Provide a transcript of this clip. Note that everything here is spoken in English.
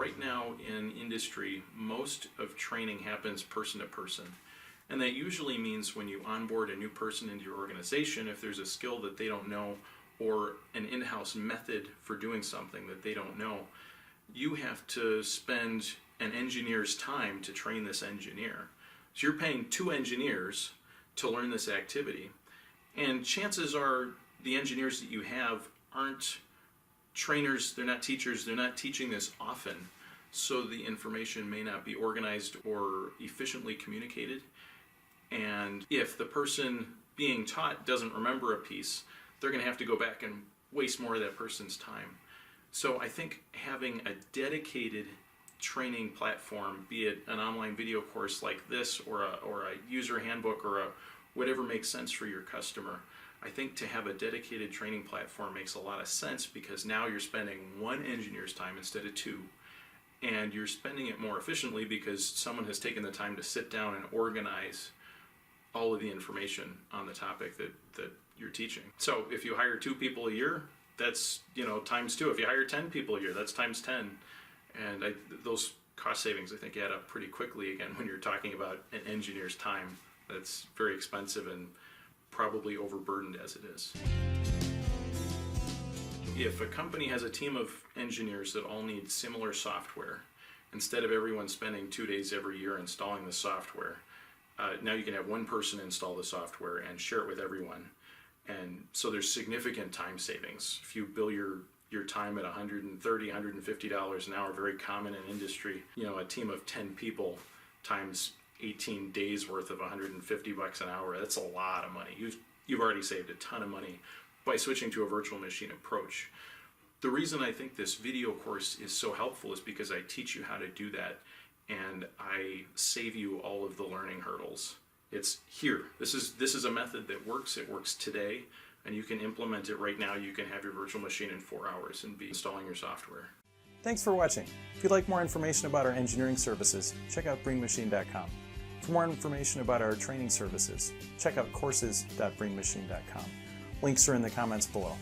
right now in industry, most of training happens person to person. And that usually means when you onboard a new person into your organization, if there's a skill that they don't know or an in-house method for doing something that they don't know, you have to spend an engineer's time to train this engineer. So you're paying 2 engineers to learn this activity. And chances are the engineers that you have aren't trainers, they're not teachers, they're not teaching this often. So the information may not be organized or efficiently communicated. And if the person being taught doesn't remember a piece, they're going to have to go back and waste more of that person's time. So I think having a dedicated training platform, be it an online video course like this or a user handbook or whatever makes sense for your customer, I think to have a dedicated training platform makes a lot of sense, because now you're spending 1 engineer's time instead of 2. And you're spending it more efficiently because someone has taken the time to sit down and organize all of the information on the topic that you're teaching. So if you hire 2 people a year, that's times 2. If you hire 10 people a year, that's times 10. And those cost savings, I think, add up pretty quickly again when you're talking about an engineer's time that's very expensive and probably overburdened as it is. If a company has a team of engineers that all need similar software, instead of everyone spending 2 days every year installing the software, now you can have one person install the software and share it with everyone. And so there's significant time savings. If you bill your time at $130, $150 an hour, very common in industry, a team of 10 people times 18 days worth of $150 an hour, that's a lot of money. You've already saved a ton of money by switching to a virtual machine approach. The reason I think this video course is so helpful is because I teach you how to do that, and I save you all of the learning hurdles. It's here. This is a method that works. It works today, and you can implement it right now. You can have your virtual machine in 4 hours and be installing your software. Thanks for watching. If you'd like more information about our engineering services, check out breenmachine.com. For more information about our training services, check out courses.breenmachine.com. Links are in the comments below.